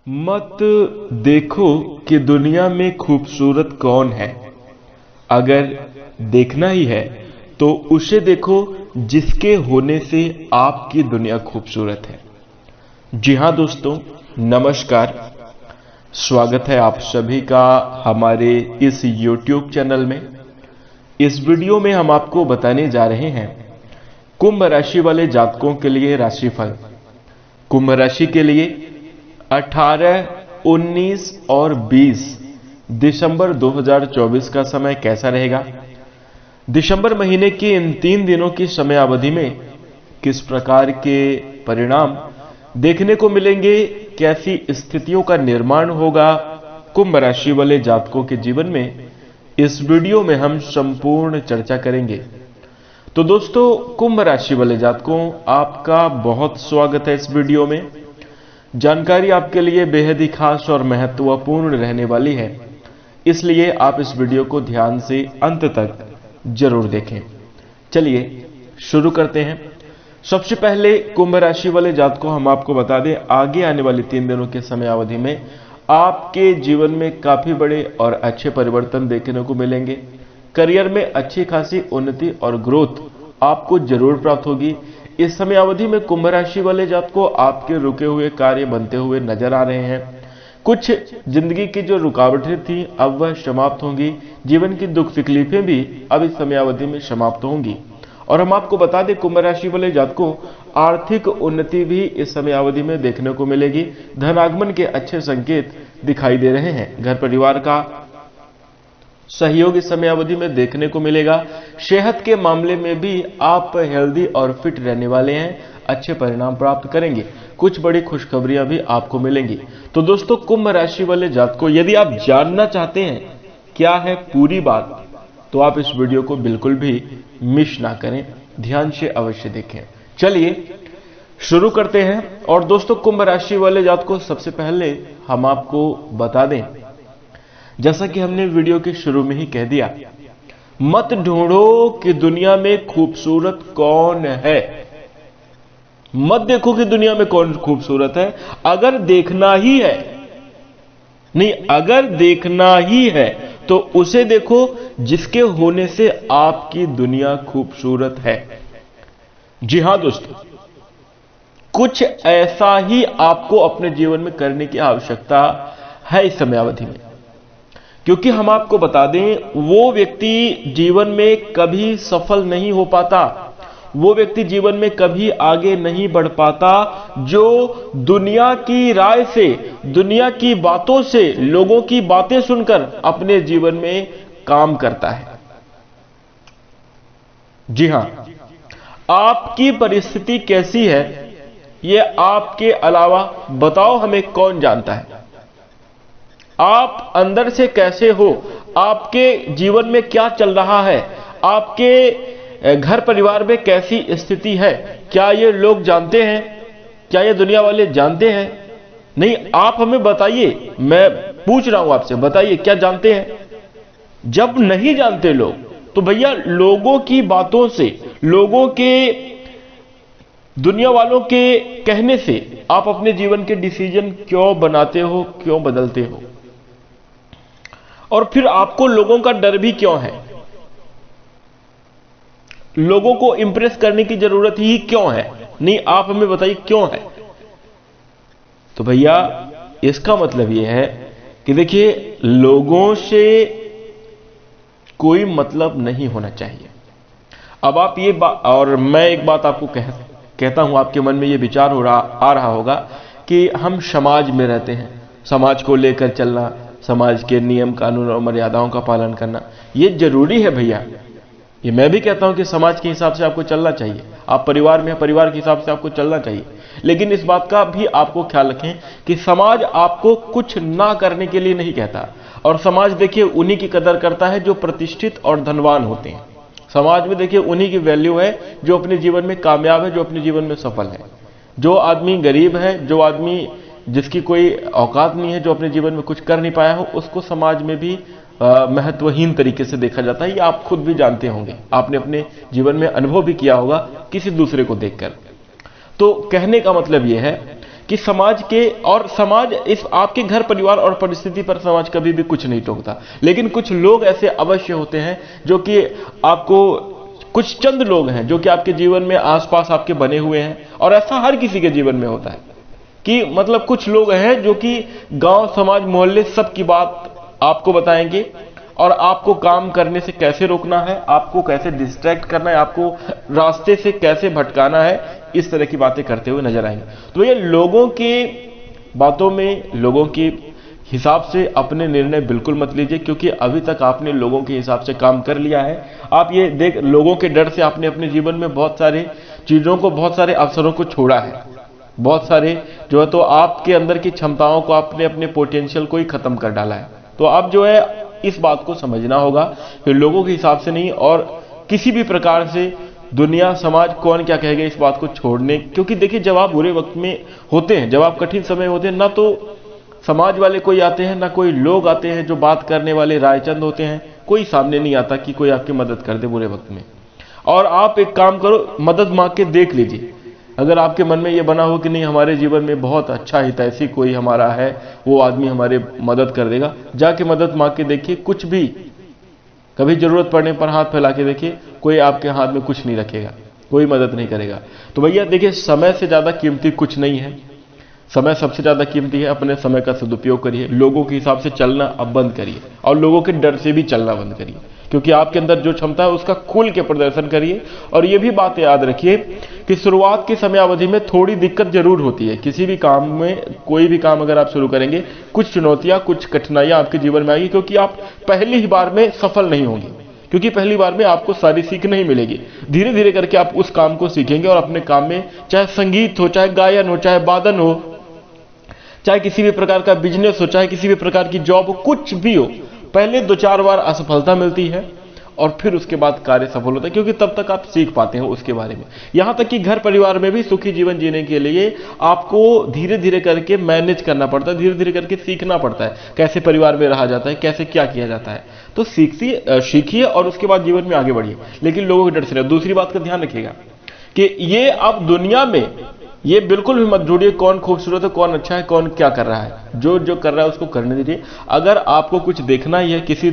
मत देखो कि दुनिया में खूबसूरत कौन है। अगर देखना ही है तो उसे देखो जिसके होने से आपकी दुनिया खूबसूरत है। जी हां दोस्तों, नमस्कार। स्वागत है आप सभी का हमारे इस YouTube चैनल में। इस वीडियो में हम आपको बताने जा रहे हैं कुंभ राशि वाले जातकों के लिए राशिफल। कुंभ राशि के लिए 18, 19 और 20 दिसंबर 2024 का समय कैसा रहेगा। दिसंबर महीने के इन 3 दिनों की समय अवधि में किस प्रकार के परिणाम देखने को मिलेंगे, कैसी स्थितियों का निर्माण होगा कुंभ राशि वाले जातकों के जीवन में, इस वीडियो में हम संपूर्ण चर्चा करेंगे। तो दोस्तों, कुंभ राशि वाले जातकों, आपका बहुत स्वागत है इस वीडियो में। जानकारी आपके लिए बेहद ही खास और महत्वपूर्ण रहने वाली है, इसलिए आप इस वीडियो को ध्यान से अंत तक जरूर देखें। चलिए शुरू करते हैं। सबसे पहले कुंभ राशि वाले जातकों, हम आपको बता दें, आगे आने वाली 3 दिनों के समय अवधि में आपके जीवन में काफी बड़े और अच्छे परिवर्तन देखने को मिलेंगे। करियर में अच्छी खासी उन्नति और ग्रोथ आपको जरूर प्राप्त होगी। इस समय अवधि में कुंभ राशि वाले जातकों, आपके रुके हुए कार्य बनते हुए नजर आ रहे हैं। कुछ जिंदगी की जो रुकावटें थी अब वह समाप्त होंगी। जीवन की दुख तकलीफें भी अब इस समय अवधि में समाप्त होंगी। और हम आपको बता दें, कुंभ राशि वाले जातकों, आर्थिक उन्नति भी इस समय अवधि में देखने को मिलेगी। धन आगमन के अच्छे संकेत दिखाई दे रहे हैं। घर परिवार का सहयोग इस समय अवधि में देखने को मिलेगा। सेहत के मामले में भी आप हेल्दी और फिट रहने वाले हैं, अच्छे परिणाम प्राप्त करेंगे। कुछ बड़ी खुशखबरियां भी आपको मिलेंगी। तो दोस्तों, कुंभ राशि वाले जातकों, यदि आप जानना चाहते हैं क्या है पूरी बात, तो आप इस वीडियो को बिल्कुल भी मिस ना करें, ध्यान से अवश्य देखें। चलिए शुरू करते हैं। और दोस्तों, कुंभ राशि वाले जातकों, सबसे पहले हम आपको बता दें, जैसा कि हमने वीडियो के शुरू में ही कह दिया, मत ढूंढो कि दुनिया में खूबसूरत कौन है। मत देखो कि दुनिया में कौन खूबसूरत है। अगर देखना ही है, नहीं, अगर देखना ही है तो उसे देखो जिसके होने से आपकी दुनिया खूबसूरत है। जी हां दोस्तों, कुछ ऐसा ही आपको अपने जीवन में करने की आवश्यकता है इस समय अवधि में। क्योंकि हम आपको बता दें, वो व्यक्ति जीवन में कभी सफल नहीं हो पाता, वो व्यक्ति जीवन में कभी आगे नहीं बढ़ पाता जो दुनिया की राय से, दुनिया की बातों से, लोगों की बातें सुनकर अपने जीवन में काम करता है। जी हां, आपकी परिस्थिति कैसी है ये आपके अलावा बताओ हमें कौन जानता है। आप अंदर से कैसे हो, आपके जीवन में क्या चल रहा है, आपके घर परिवार में कैसी स्थिति है, क्या ये लोग जानते हैं, क्या ये दुनिया वाले जानते हैं? नहीं, आप हमें बताइए, मैं पूछ रहा हूं आपसे, बताइए क्या जानते हैं। जब नहीं जानते लोग तो भैया लोगों की बातों से, लोगों के, दुनिया वालों के कहने से आप अपने जीवन के डिसीजन क्यों बनाते हो, क्यों बदलते हो? और फिर आपको लोगों का डर भी क्यों है? लोगों को इंप्रेस करने की जरूरत ही क्यों है? नहीं, आप हमें बताइए क्यों है। तो भैया इसका मतलब यह है कि देखिए, लोगों से कोई मतलब नहीं होना चाहिए। अब आप ये बात, और मैं एक बात आपको कहता हूं, आपके मन में ये विचार आ रहा होगा कि हम समाज में रहते हैं, समाज को लेकर चलना, समाज के नियम कानून और मर्यादाओं का पालन करना, यह जरूरी है भैया। ये मैं भी कहता हूं कि समाज के हिसाब से आपको चलना चाहिए। आप परिवार में, परिवार के हिसाब से आपको चलना चाहिए। लेकिन इस बात का भी आपको ख्याल रखें कि समाज आपको कुछ ना करने के लिए नहीं कहता। और समाज देखिए उन्हीं की कदर करता है जो प्रतिष्ठित और धनवान होते हैं। समाज में देखिए उन्हीं की वैल्यू है जो अपने जीवन में कामयाब है, जो अपने जीवन में सफल है। जो आदमी गरीब है, जो आदमी जिसकी कोई औकात नहीं है, जो अपने जीवन में कुछ कर नहीं पाया हो, उसको समाज में भी महत्वहीन तरीके से देखा जाता है। ये आप खुद भी जानते होंगे, आपने अपने जीवन में अनुभव भी किया होगा किसी दूसरे को देखकर। तो कहने का मतलब यह है कि समाज के और समाज इस आपके घर परिवार और परिस्थिति पर समाज कभी भी कुछ नहीं टोकता, लेकिन कुछ लोग ऐसे अवश्य होते हैं जो कि आपको, कुछ चंद लोग हैं जो कि आपके जीवन में आसपास आपके बने हुए हैं, और ऐसा हर किसी के जीवन में होता है कि मतलब कुछ लोग हैं जो कि गांव समाज मोहल्ले सब की बात आपको बताएंगे और आपको काम करने से कैसे रोकना है, आपको कैसे डिस्ट्रैक्ट करना है, आपको रास्ते से कैसे भटकाना है, इस तरह की बातें करते हुए नजर आएंगे। तो ये लोगों के बातों में, लोगों के हिसाब से अपने निर्णय बिल्कुल मत लीजिए, क्योंकि अभी तक आपने लोगों के हिसाब से काम कर लिया है। आप ये देख, लोगों के डर से आपने अपने जीवन में बहुत सारे चीजों को, बहुत सारे अवसरों को छोड़ा है, बहुत सारे जो है तो आपके अंदर की क्षमताओं को, आपने अपने पोटेंशियल को ही खत्म कर डाला है। तो आप जो है इस बात को समझना होगा कि लोगों के हिसाब से नहीं, और किसी भी प्रकार से दुनिया समाज कौन क्या कहेगा इस बात को छोड़ने, क्योंकि देखिए जब आप बुरे वक्त में होते हैं, जब आप कठिन समय होते हैं, ना तो समाज वाले कोई आते हैं, ना कोई लोग आते हैं जो बात करने वाले रायचंद होते हैं, कोई सामने नहीं आता कि कोई आपकी मदद कर दे बुरे वक्त में। और आप एक काम करो, मदद मांग के देख लीजिए। अगर आपके मन में ये बना हो कि नहीं हमारे जीवन में बहुत अच्छा हितैषी कोई हमारा है, वो आदमी हमारे मदद कर देगा, जाके मदद मांग के देखिए। कुछ भी कभी जरूरत पड़ने पर हाथ फैला के देखिए, कोई आपके हाथ में कुछ नहीं रखेगा, कोई मदद नहीं करेगा। तो भैया देखिए, समय से ज्यादा कीमती कुछ नहीं है, समय सबसे ज्यादा कीमती है। अपने समय का सदुपयोग करिए, लोगों के हिसाब से चलना अब बंद करिए, और लोगों के डर से भी चलना बंद करिए, क्योंकि आपके अंदर जो क्षमता है उसका खुल के प्रदर्शन करिए। और ये भी बात याद रखिए कि शुरुआत की समयावधि में थोड़ी दिक्कत जरूर होती है। किसी भी काम में, कोई भी काम अगर आप शुरू करेंगे, कुछ चुनौतियां, कुछ कठिनाइयां आपके जीवन में आएगी, क्योंकि आप पहली ही बार में सफल नहीं होंगे, क्योंकि पहली बार में आपको सारी सीख नहीं मिलेगी। धीरे धीरे करके आप उस काम को सीखेंगे, और अपने काम में, चाहे संगीत हो, चाहे गायन हो, चाहे वादन हो, चाहे किसी भी प्रकार का बिजनेस हो, चाहे किसी भी प्रकार की जॉब हो, कुछ भी हो, पहले 2-4 बार असफलता मिलती है और फिर उसके बाद कार्य सफल होता है, क्योंकि तब तक आप सीख पाते हैं उसके बारे में। यहां तक कि घर परिवार में भी सुखी जीवन जीने के लिए आपको धीरे धीरे करके मैनेज करना पड़ता है, धीरे धीरे करके सीखना पड़ता है, कैसे परिवार में रहा जाता है, कैसे क्या किया जाता है। तो सीखिए और उसके बाद जीवन में आगे बढ़िए, लेकिन लोगों के डर से नहीं। दूसरी बात का ध्यान रखिएगा कि ये अब दुनिया में ये बिल्कुल भी मत जोड़िए कौन खूबसूरत है, कौन अच्छा है, कौन क्या कर रहा है। जो जो कर रहा है उसको करने दीजिए। अगर आपको कुछ देखना ही है किसी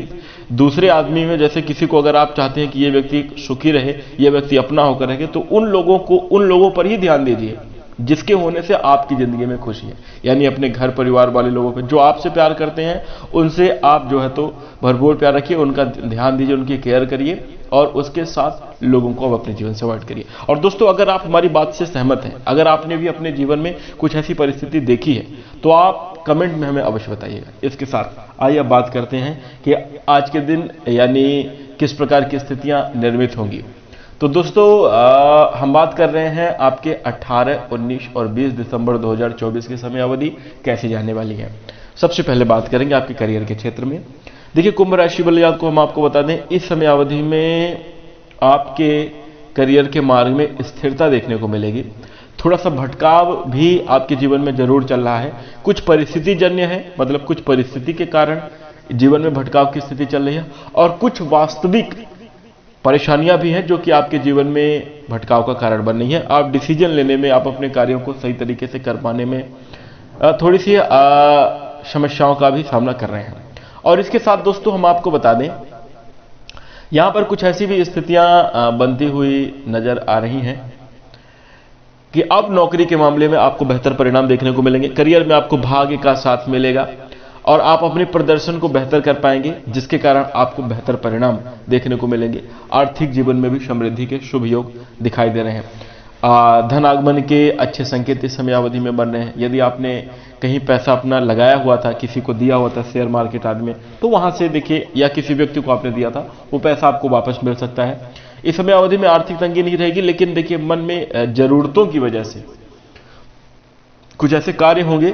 दूसरे आदमी में, जैसे किसी को अगर आप चाहते हैं कि ये व्यक्ति सुखी रहे, ये व्यक्ति अपना होकर रहे, तो उन लोगों पर ही ध्यान दीजिए जिसके होने से आपकी जिंदगी में खुशी है। यानी अपने घर परिवार वाले लोगों पे, जो आपसे प्यार करते हैं, उनसे आप जो है तो भरपूर प्यार रखिए, उनका ध्यान दीजिए, उनकी केयर करिए, और उसके साथ लोगों को अब अपने जीवन से अवॉइड करिए। और दोस्तों, अगर आप हमारी बात से सहमत हैं, अगर आपने भी अपने जीवन में कुछ ऐसी परिस्थिति देखी है, तो आप कमेंट में हमें अवश्य बताइएगा। इसके साथ आइए अब बात करते हैं कि आज के दिन यानी किस प्रकार की स्थितियां निर्मित होंगी। तो दोस्तों, हम बात कर रहे हैं आपके 18, 19 और 20 दिसंबर 2024 की समय अवधि कैसे जाने वाली है। सबसे पहले बात करेंगे आपके करियर के क्षेत्र में। देखिए, कुंभ राशि वाले जातकों को हम आपको बता दें, इस समय अवधि में आपके करियर के मार्ग में स्थिरता देखने को मिलेगी। थोड़ा सा भटकाव भी आपके जीवन में जरूर चल रहा है, कुछ परिस्थिति जन्य है, मतलब कुछ परिस्थिति के कारण जीवन में भटकाव की स्थिति चल रही है, और कुछ वास्तविक परेशानियां भी हैं जो कि आपके जीवन में भटकाव का कारण बन रही है। आप डिसीजन लेने में, आप अपने कार्यों को सही तरीके से कर पाने में थोड़ी सी समस्याओं का भी सामना कर रहे हैं। और इसके साथ दोस्तों, हम आपको बता दें, यहां पर कुछ ऐसी भी स्थितियां बनती हुई नजर आ रही हैं कि अब नौकरी के मामले में आपको बेहतर परिणाम देखने को मिलेंगे। करियर में आपको भाग्य का साथ मिलेगा और आप अपने प्रदर्शन को बेहतर कर पाएंगे, जिसके कारण आपको बेहतर परिणाम देखने को मिलेंगे। आर्थिक जीवन में भी समृद्धि के शुभ योग दिखाई दे रहे हैं। धन आगमन के अच्छे संकेत इस समयावधि में बन रहे हैं। यदि आपने कहीं पैसा अपना लगाया हुआ था, किसी को दिया हुआ था शेयर मार्केट आदि में, तो वहां से देखिए, या किसी व्यक्ति को आपने दिया था, वो पैसा आपको वापस मिल सकता है। इस समय अवधि में आर्थिक तंगी नहीं रहेगी, लेकिन देखिए मन में जरूरतों की वजह से कुछ ऐसे कार्य होंगे,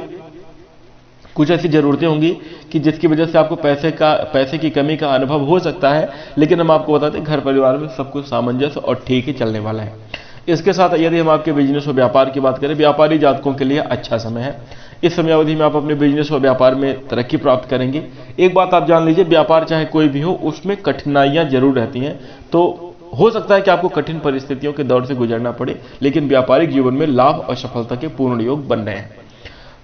कुछ ऐसी जरूरतें होंगी कि जिसकी वजह से आपको पैसे की कमी का अनुभव हो सकता है। लेकिन हम आपको बताते हैं, घर परिवार में सब कुछ सामंजस्य और ठीक ही चलने वाला है। इसके साथ यदि हम आपके बिजनेस और व्यापार की बात करें, व्यापारी जातकों के लिए अच्छा समय है। इस समयावधि में आप अपने बिजनेस और व्यापार में तरक्की प्राप्त करेंगे। एक बात आप जान लीजिए, व्यापार चाहे कोई भी हो, उसमें कठिनाइयां जरूर रहती हैं। तो हो सकता है कि आपको कठिन परिस्थितियों के दौर से गुजरना पड़े, लेकिन व्यापारिक जीवन में लाभ और सफलता के पूर्ण योग बन रहे हैं।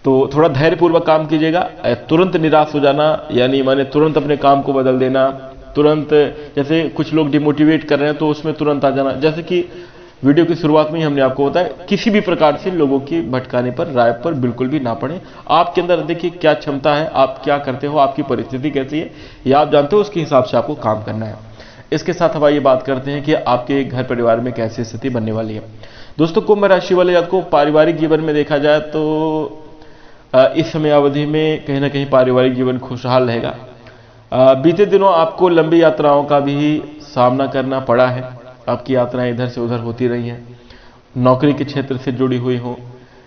तो थोड़ा धैर्यपूर्वक काम कीजिएगा। तुरंत निराश हो जाना, यानी माने तुरंत अपने काम को बदल देना, तुरंत जैसे कुछ लोग डिमोटिवेट कर रहे हैं तो उसमें तुरंत आ जाना, जैसे कि वीडियो की शुरुआत में ही हमने आपको बताया, किसी भी प्रकार से लोगों की भटकाने पर, राय पर बिल्कुल भी ना पड़े। आपके अंदर देखिए क्या क्षमता है, आप क्या करते हो, आपकी परिस्थिति कैसी है, ये आप जानते हो, उसके हिसाब से आपको काम करना है। इसके साथ हम ये बात करते हैं कि आपके घर परिवार में कैसी स्थिति बनने वाली है। दोस्तों, कुंभ राशि वाले जातकों को पारिवारिक जीवन में देखा जाए तो इस समय अवधि में कहीं ना कहीं पारिवारिक जीवन खुशहाल रहेगा। बीते दिनों आपको लंबी यात्राओं का भी सामना करना पड़ा है। आपकी यात्राएं इधर से उधर होती रही हैं, नौकरी के क्षेत्र से जुड़ी हुई हो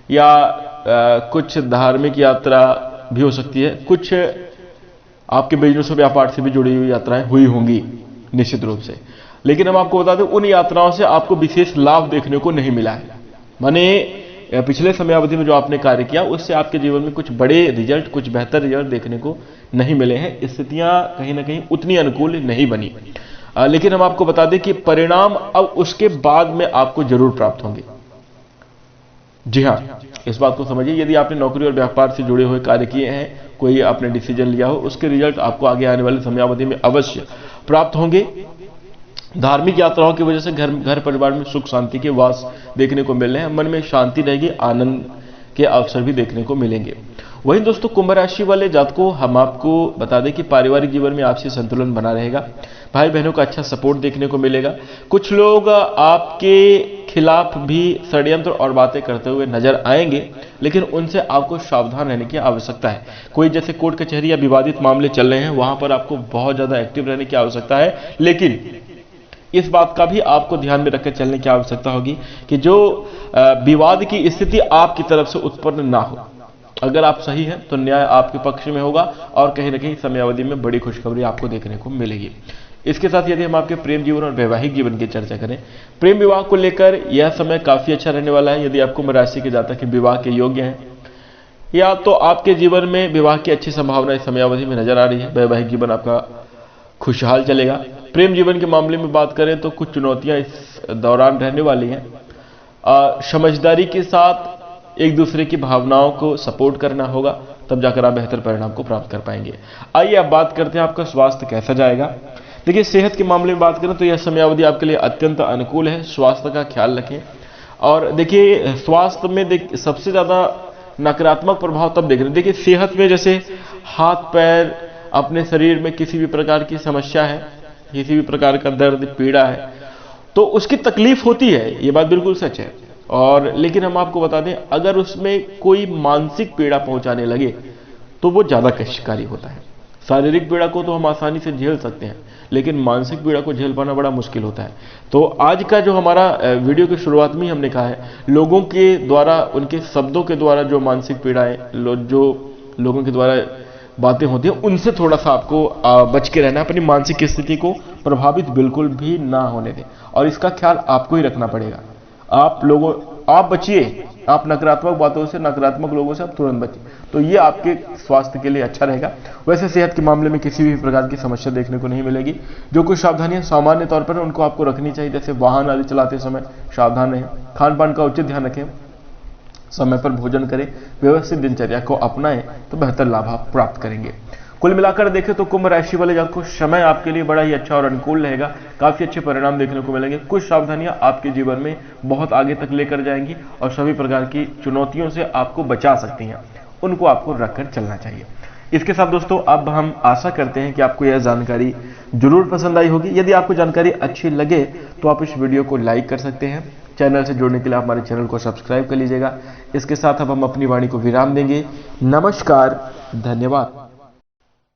या कुछ धार्मिक यात्रा भी हो सकती है, कुछ आपके बिजनेस और व्यापार से भी जुड़ी हुई यात्राएं हुई होंगी निश्चित रूप से। लेकिन हम आपको बता दें, उन यात्राओं से आपको विशेष लाभ देखने को नहीं मिला है। माने पिछले समयावधि में जो आपने कार्य किया उससे आपके जीवन में कुछ बड़े रिजल्ट, कुछ बेहतर रिजल्ट देखने को नहीं मिले हैं। स्थितियां कहीं ना कहीं उतनी अनुकूल नहीं बनी। लेकिन हम आपको बता दें कि परिणाम अब उसके बाद में आपको जरूर प्राप्त होंगे। जी हां, इस बात को समझिए, यदि आपने नौकरी और व्यापार से जुड़े हुए कार्य किए हैं, कोई आपने डिसीजन लिया हो, उसके रिजल्ट आपको आगे आने वाले समयावधि में अवश्य प्राप्त होंगे। धार्मिक यात्राओं की वजह से घर परिवार में सुख शांति के वास देखने को मिल रहे हैं, मन में शांति रहेगी, आनंद के अवसर भी देखने को मिलेंगे। वहीं दोस्तों, कुंभ राशि वाले जातकों हम आपको बता दें कि पारिवारिक जीवन में आपसी संतुलन बना रहेगा। भाई बहनों का अच्छा सपोर्ट देखने को मिलेगा। कुछ लोग आपके खिलाफ भी षड्यंत्र और बातें करते हुए नजर आएंगे, लेकिन उनसे आपको सावधान रहने की आवश्यकता है। कोई जैसे कोर्ट कचहरी या विवादित मामले चल रहे हैं, वहां पर आपको बहुत ज्यादा एक्टिव रहने की आवश्यकता है। लेकिन इस बात का भी आपको ध्यान में रखकर चलने की आवश्यकता होगी कि जो विवाद की स्थिति आपकी तरफ से उत्पन्न ना हो। अगर आप सही हैं तो न्याय आपके पक्ष में होगा और कहीं ना कहीं समयावधि में बड़ी खुशखबरी आपको देखने को मिलेगी। इसके साथ यदि हम आपके प्रेम जीवन और वैवाहिक जीवन की चर्चा करें, प्रेम विवाह को लेकर यह समय काफी अच्छा रहने वाला है। यदि आपको कुंभ राशि के जातक के विवाह के योग्य हैं या तो आपके जीवन में विवाह की अच्छी संभावना इस समयावधि में नजर आ रही है। वैवाहिक जीवन आपका खुशहाल चलेगा। प्रेम जीवन के मामले में बात करें तो कुछ चुनौतियां इस दौरान रहने वाली हैं। समझदारी के साथ एक दूसरे की भावनाओं को सपोर्ट करना होगा, तब जाकर आप बेहतर परिणाम को प्राप्त कर पाएंगे। आइए अब बात करते हैं आपका स्वास्थ्य कैसा जाएगा। देखिए, सेहत के मामले में बात करें तो यह समयावधि आपके लिए अत्यंत अनुकूल है। स्वास्थ्य का ख्याल रखें। और देखिए, स्वास्थ्य में सबसे ज्यादा नकारात्मक प्रभाव तब देख रहे हैं। देखिए, सेहत में जैसे हाथ पैर, अपने शरीर में किसी भी प्रकार की समस्या है, किसी भी प्रकार का दर्द पीड़ा है, तो उसकी तकलीफ होती है, ये बात बिल्कुल सच है। और लेकिन हम आपको बता दें, अगर उसमें कोई मानसिक पीड़ा पहुंचाने लगे तो वो ज्यादा कष्टकारी होता है। शारीरिक पीड़ा को तो हम आसानी से झेल सकते हैं, लेकिन मानसिक पीड़ा को झेल पाना बड़ा मुश्किल होता है। तो आज का जो हमारा वीडियो की शुरुआत में ही हमने कहा है, लोगों के द्वारा, उनके शब्दों के द्वारा जो मानसिक पीड़ाएं, जो लोगों के द्वारा बातें होती हैं, उनसे थोड़ा सा आपको बच के रहना है। अपनी मानसिक स्थिति को प्रभावित बिल्कुल भी ना होने दें और इसका ख्याल आपको ही रखना पड़ेगा। आप बचिए, आप नकारात्मक बातों से, नकारात्मक लोगों से आप तुरंत बचिए, तो ये आपके स्वास्थ्य के लिए अच्छा रहेगा। वैसे सेहत के मामले में किसी भी प्रकार की समस्या देखने को नहीं मिलेगी। जो कुछ सावधानियां सामान्य तौर पर उनको आपको रखनी चाहिए, जैसे वाहन आदि चलाते समय सावधान रहें, खान पान का उचित ध्यान रखें, समय पर भोजन करें, व्यवस्थित दिनचर्या को अपनाएं तो बेहतर लाभ आप प्राप्त करेंगे। कुल मिलाकर देखें तो कुंभ राशि वाले जातकों को समय आपके लिए बड़ा ही अच्छा और अनुकूल रहेगा। काफी अच्छे परिणाम देखने को मिलेंगे। कुछ सावधानियां आपके जीवन में बहुत आगे तक लेकर जाएंगी और सभी प्रकार की चुनौतियों से आपको बचा सकती हैं, उनको आपको रखकर चलना चाहिए। इसके साथ दोस्तों, अब हम आशा करते हैं कि आपको यह जानकारी जरूर पसंद आई होगी। यदि आपको जानकारी अच्छी लगे तो आप इस वीडियो को लाइक कर सकते हैं। चैनल से जुड़ने के लिए आप हमारे चैनल को सब्सक्राइब कर लीजिएगा। इसके साथ अब हम अपनी वाणी को विराम देंगे। नमस्कार, धन्यवाद।